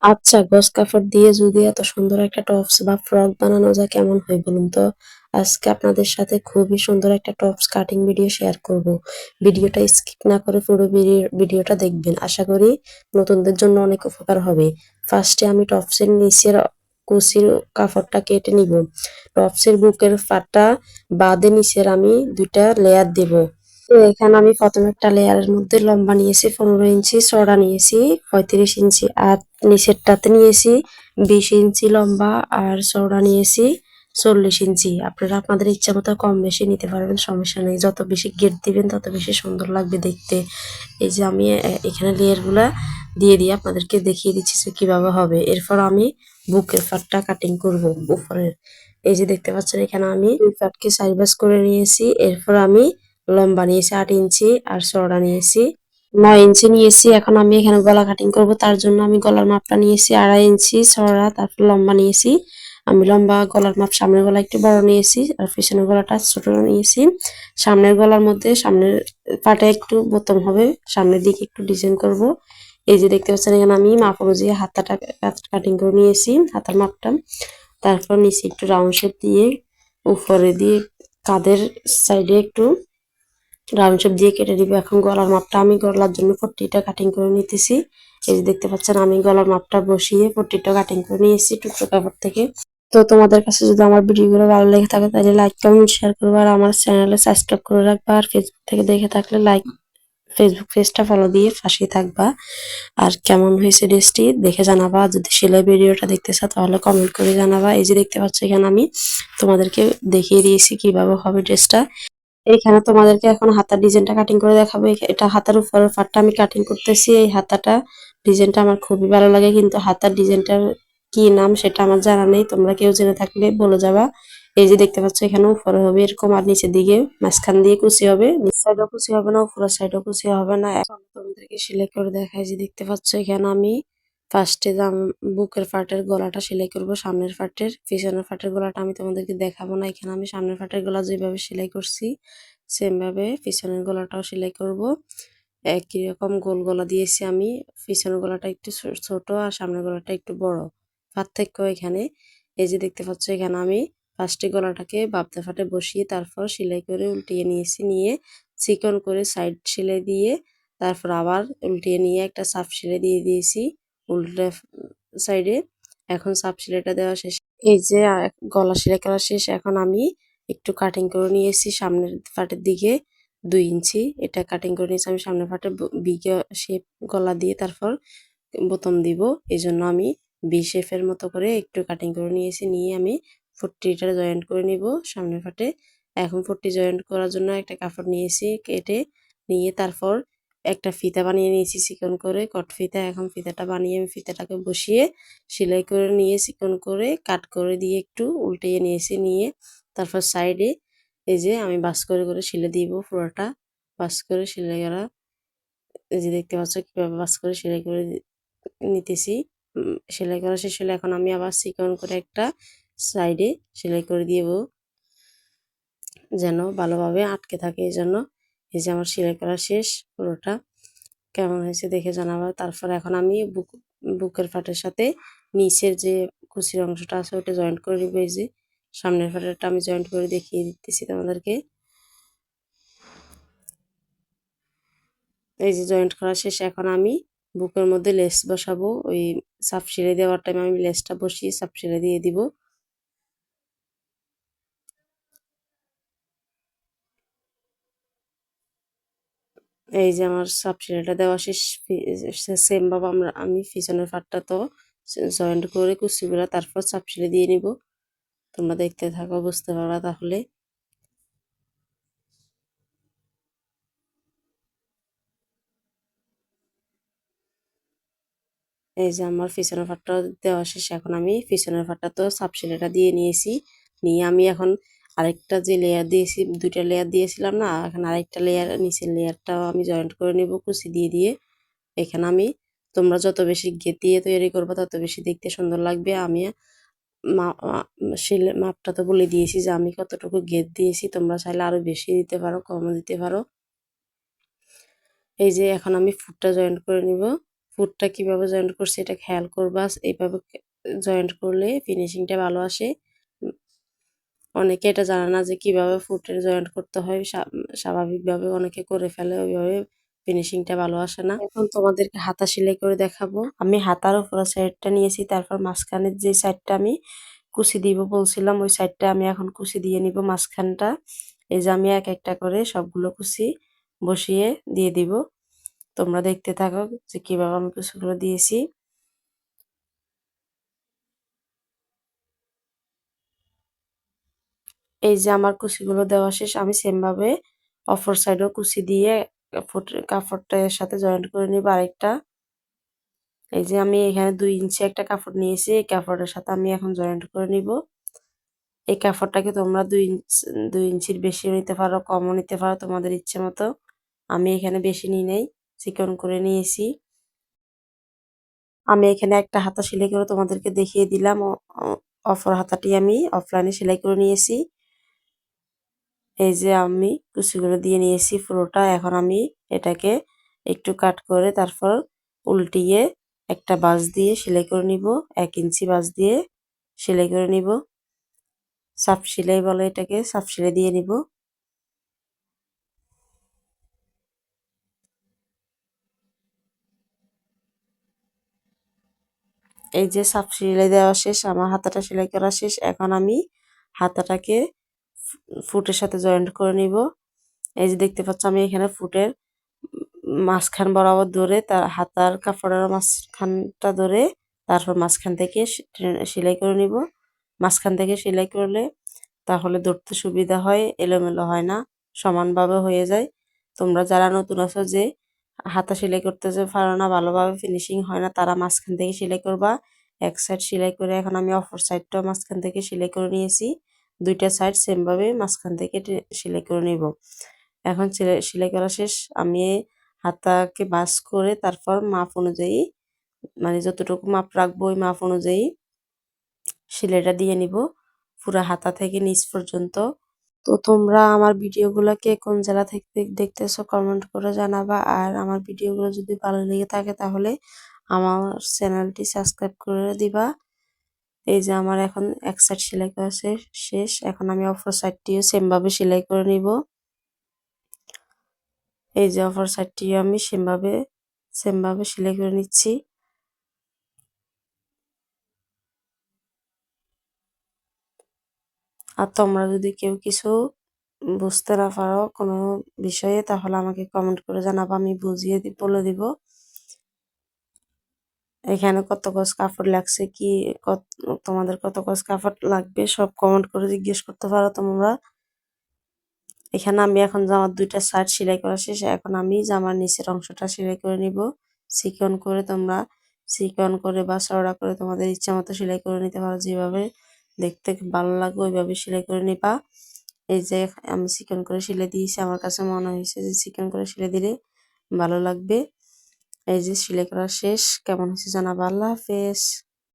আচ্ছা, গজ কাপড় দিয়ে যদি এত সুন্দর একটা টপস বা ফ্রক বানানো যায় কেমন হয় বলুন তো? আজকে আপনাদের সাথে খুবই সুন্দর একটা টপস কাটিং ভিডিও শেয়ার করব। ভিডিওটা স্কিপ না করে পুরো ভিডিওটা দেখবেন। আশা করি নতুনদের জন্য অনেক উপকার হবে। ফার্স্টে আমি টপসের নিচের কুচির কাপড়টা কেটে নিব। টপসের বুকের পাটটা বাদে নিচের আমি 2টা লেয়ার দেব। তো এখানে আমি প্রথমে একটা লেয়ারের মধ্যে লম্বা নিয়েছি 15 ইঞ্চি, চওড়া নিয়েছি 35 ইঞ্চি, আর নিচেরটাতে নিয়েছি 20 ইঞ্চি লম্বা আর চওড়া নিয়েছি 40 ইঞ্চি। আপনারা আপনাদের ইচ্ছা মতো কম বেশি নিতে পারবেন, সমস্যা নেই। যত বেশি গেট দিবেন তত বেশি সুন্দর লাগবে দেখতে। এই যে আমি এখানে লেয়ারগুলা দিয়ে আপনাদেরকে দেখিয়ে দিচ্ছি যে কিভাবে হবে। এরপর আমি বুকের পার্টটা কাটিং করব উপরের। এই যে দেখতে পাচ্ছেন এখানে আমি দুই পার্টকে সাইজ বাস করে নিয়েছি। এরপর আমি লম্বা নিয়েছি 8 ইঞ্চি আর চওড়া নিয়েছি 9 ইঞ্চি নিয়েছি। এখন আমি এখানে গলা কাটিং করব, তার জন্য আমি গলার মাপটা নিয়েছি 2.5 ইঞ্চি চওড়া, তারপর লম্বা নিয়েছি। আমি লম্বা গলার মাপ সামনের গলা একটু বড় নিয়েছি আর পিছনের গলাটা ছোট নিয়েছি। সামনের গলার মধ্যে সামনের পাটে একটু বোতাম হবে, সামনের দিকে একটু ডিজাইন করব। এই যে দেখতে পাচ্ছেন এখানে আমি মাপ অনুযায়ী হাতাটা কাটিং করে নিয়েছি, হাতার মাপটা। তারপর নিচে একটু রাউন্ড শেপ দিয়ে উপরে দিয়ে কাঁধের সাইডে একটু রাউন্ড শেপ দিয়ে কেটে দিব। এখন গলার মাপটা আমি গলার জন্য পট্টিটা কাটিং করে নিতেছি। এই যে দেখতে পাচ্ছেন আমি গলার মাপটা বসিয়ে পট্টিটা কাটিং করে নিয়েছি টুকরো কাপড় থেকে। তো তোমাদের কাছে যদি আমার ভিডিওগুলো ভালো লেগে থাকে তাহলে লাইক কমেন্ট শেয়ার করবে, আর আমার চ্যানেলে সাবস্ক্রাইব করে রাখবা। আর ফেসবুক থেকে দেখে থাকলে ফেসবুক পেজটা ফলো দিয়ে পাশেই থাকবা। আর কেমন হয়েছে ড্রেসটি দেখে জানাবা। যদি সেলাই ভিডিওটা দেখতে চাও তাহলে কমেন্ট করে জানাবা। এই যে দেখতে পাচ্ছ এখানে আমি তোমাদেরকে দেখিয়ে দিয়েছি কিভাবে হবে ড্রেসটা। এইখানে তোমাদেরকে এখন হাতার ডিজাইনটা কাটিং করে দেখাবো। এটা হাতার উপরের পার্টটা আমি কাটিং করতেছি। এই হাতাটা ডিজাইনটা আমার খুবই ভালো লাগে, কিন্তু হাতার ডিজাইনটার কি নাম সেটা আমার জানা নেই। তোমরা কেউ জেনে থাকলে বলে যাবা। এই যে দেখতে পাচ্ছ এখানে উপরে হবে এরকম, আর নিচের দিকে মাঝখান দিয়ে কুচি হবে। নিচ সাইডও কুচি হবে না, উপরের সাইডও কুচি হবে না। এখন তোমাদেরকে সেলাই করে দেখাই। যে দেখতে পাচ্ছ এখানে আমি ফার্স্টে বুকের পার্টের গলাটা সেলাই করব, সামনের পার্টের। পিছনের পার্টের গলাটা আমি তোমাদেরকে দেখাবো না। এখানে আমি সামনের পার্টের গলা যেভাবে সেলাই করছি সেম ভাবে পিছনের গলাটাও সেলাই করব। একই রকম গোল গলা দিয়েছি আমি। পিছনের গলাটা একটু ছোট আর সামনের গলাটা একটু বড়, পার্থক্য এখানে। এই যে দেখতে পাচ্ছ এখানে আমি ফার্স্টে গলাটাকে বাবদা ফাটে বসিয়ে তারপর সেলাই করে উল্টিয়ে নিয়েছি, নিয়ে চিকন করে সাইড সেলাই দিয়ে তারপর আবার উল্টিয়ে নিয়ে একটা সাফ সেলাই দিয়ে দিয়েছি উল্টা সাইডে। এখন সাফ সেলাইটা দেওয়া শেষ। এই যে গলা সেলাই করা শেষ। এখন আমি একটু কাটিং করে নিয়েছি সামনের পাটের দিকে 2 ইঞ্চি। এটা কাটিং করে নিয়েছি আমি সামনের পাটে বিগে শেপ গলা দিয়ে তারপর বোতাম দিব। এই জন্য আমি বি শেপের মতো করে একটু কাটিং করে নিয়েছি, নিয়ে আমি পট্টিটা জয়েন্ট করে নিব সামনের পাটে। এখন পট্টি জয়েন্ট করার জন্য একটা কাপড় নিয়েছি কেটে, নিয়ে তারপর একটা ফিতা বানিয়ে নিয়েছি চিকন করে কট ফিতা। এখন ফিতাটা বানিয়ে আমি ফিতাটাকে বসিয়ে সেলাই করে নিয়ে চিকন করে কাট করে দিয়ে একটু উল্টিয়ে নিয়েছি, নিয়ে তারপর সাইডে এই যে আমি বাস করে করে সেলাই দিব পুরোটা। বাস করে সেলাই করা এই যে দেখতে পাচ্ছ কিভাবে বাস করে সেলাই করে নিতেছি। সেলাই করা শেষ হলে এখন আমি আবার চিকন করে একটা সাইডে সেলাই করে দিব যেন ভালোভাবে আটকে থাকে। এই জন্য এই যে আমার সেলাই করা শেষ পুরোটা। কেমন হয়েছে দেখে জানাবো। তারপর এখন আমি বুকের পাটের সাথে নিচের যে কুচির অংশটা আছে ওটা জয়েন্ট করে নিব। এই যে সামনের পাটেরটা আমি জয়েন্ট করে দেখিয়ে দিতেছি তোমাদেরকে। এই যে জয়েন্ট করা শেষ। এখন আমি বুকের মধ্যে লেস বসাবো। ওই সাপ সেলাই দেওয়ার টাইম আমি লেসটা বসিয়ে সাপ সেলাই দিয়ে দিব। এই যে আমার সাপ সেলাইটা দেওয়া শেষ। সেম ভাবে আমি পিছনের পাটটা তো জয়েন্ট করে কুচিগুলা তারপর সাপ সেলাই দিয়ে নিব। তোমরা দেখতে থাকো বুঝতে পারবা তাহলে। এই যে আমার পিছনের পাটটা দেওয়া শেষ। এখন আমি পিছনের পাটটা তো সাপ সেলাইটা দিয়ে নিয়েছি, নিয়ে আমি এখন আরেকটা যে লেয়ার দিয়েছি 2টা লেয়ার দিয়েছিলাম না, এখন আরেকটা লেয়ার নিচের লেয়ারটাও আমি জয়েন্ট করে নিব কুচি দিয়ে দিয়ে। এখানে আমি তোমরা যত বেশি ঘের দিয়ে তৈরি করবে তত বেশি দেখতে সুন্দর লাগবে। আমি মাপটা তো বলে দিয়েছি যে আমি কতটুকু ঘের দিয়েছি, তোমরা চাইলে আরো বেশি দিতে পারো কমও দিতে পারো। এই যে এখন আমি ফুটটা জয়েন্ট করে নিব। ফুটটা কিভাবে জয়েন্ট করছি এটা খেয়াল করবা। এইভাবে জয়েন্ট করলে ফিনিশিংটা ভালো আসে। অনেকে এটা জানে না যে কিভাবে ফুটের জয়েন্ট করতে হয়। স্বাভাবিকভাবে অনেকে করে ফেলে, ওইভাবে ফিনিশিংটা ভালো আসে না। এখন তোমাদেরকে হাতা সেলাই করে দেখাবো। আমি হাতার উপরের সাইডটা নিয়েছি, তারপর মাঝখানের যে সাইডটা আমি কুচি দিব বলছিলাম, ওই সাইডটা আমি এখন কুচি দিয়ে নিব মাঝখানটা। এই যে আমি এক একটা করে সবগুলো কুচি বসিয়ে দিয়ে দিব। তোমরা দেখতে থাকো যে কিভাবে আমি কুচিগুলো দিয়েছি। এই যে আমার কুচিগুলো দেওয়া শেষ। আমি সেম ভাবে অপর সাইডেও কুচি দিয়ে কাপড়টার সাথে জয়েন্ট করে নিব আরেকটা। এই যে আমি এখানে 2 ইঞ্চি একটা কাপড় নিয়েছি, এই কাপড়ের সাথে আমি এখন জয়েন্ট করে নিব। এই কাপড়টাকে তোমরা 2 ইঞ্চির বেশি নিতে পারো, কমও নিতে পারো, তোমাদের ইচ্ছে মতো। আমি এখানে বেশি নিই নাই, চিকন করে নিয়েছি। আমি এখানে একটা হাতা সেলাই করে তোমাদেরকে দেখিয়ে দিলাম। অপর হাতাটি আমি অফলাইনে সেলাই করে নিয়েছি। এই যে আমি কুচিগুলো দিয়ে নিয়েছি পুরোটা। এখন আমি এটাকে একটু কাট করে তারপর উল্টিয়ে একটা বাঁশ দিয়ে সেলাই করে নিব। 1 ইঞ্চি বাঁশ দিয়ে সেলাই করে নিব। সাপ সেলাই বলে এটাকে, সাপ সেলাই দিয়ে নিব। এই যে সাপ সেলাই দেওয়া শেষ, আমার হাতাটা সেলাই করা শেষ। এখন আমি হাতাটাকে ফুটের সাথে জয়েন্ট করে নিব। এই যে দেখতে পাচ্ছ আমি এখানে ফুটের মাঝখান বরাবর ধরে তার হাতার কাপড়ের মাঝখানটা ধরে তারপর মাঝখান থেকে সেলাই করে নিব। মাঝখান থেকে সেলাই করলে তাহলে ধরতে সুবিধা হয়, এলোমেলো হয় না, সমানভাবে হয়ে যায়। তোমরা যারা নতুন আছো যে হাতা সেলাই করতে যে পারো না, ভালোভাবে ফিনিশিং হয় না, তারা মাঝখান থেকে সেলাই করবা। এক সাইড সেলাই করে এখন আমি অপর সাইডটাও মাঝখান থেকে সেলাই করে নিয়েছি। দুইটা সাইড সেম ভাবে মাঝখান থেকে সেলাই করে নিব। এখন সেলাই করা শেষ। আমি হাতাকে ভাঁজ করে তারপর মাপ অনুযায়ী, মানে যতটুকু মাপ রাখবো ওই মাপ অনুযায়ী সেলাইটা দিয়ে নিব পুরা হাতা থেকে নিচ পর্যন্ত। তো তোমরা আমার ভিডিওগুলো কে কোন জেলা থেকে দেখতেছো কমেন্ট করে জানাবা। আর আমার ভিডিওগুলো যদি ভালো লেগে থাকে তাহলে আমার চ্যানেলটি সাবস্ক্রাইব করে দিবা। এই যে আমার এখন এক সাইড সেলাই করা শেষ। এখন আমি অপর সাইডটিও সেম ভাবে সেলাই করে নিব। এই যে অপর সাইডটিও আমি সেম ভাবে সেলাই করে নিচ্ছি। আর তোমরা যদি কেউ কিছু বুঝতে না পারো কোনো বিষয়ে, তাহলে আমাকে কমেন্ট করে জানাবো, আমি বুঝিয়ে বলে দিব। এখানে কত গজ কাপড় লাগছে, কি তোমাদের কত গজ কাপড় লাগবে সব কমেন্ট করে জিজ্ঞেস করতে পারো তোমরা। এখানে আমি এখন জামার 2টা সাইড সেলাই করা শেষ। এখন আমি জামার নিচের অংশটা সেলাই করে নিব চিকন করে। তোমরা চিকন করে বা চওড়া করে তোমাদের ইচ্ছা মতো সেলাই করে নিতে পারো, যেভাবে দেখতে ভালো লাগবে ওইভাবে সেলাই করে নিবা। এই যে আমি চিকন করে সেলাই দিয়েছি, আমার কাছে মনে হয়েছে যে চিকন করে সেলাই দিলে ভালো লাগবে। এই যে সেলাই করা শেষ, কেমন হয়েছে জানাবা। আল্লাহ হাফেজ।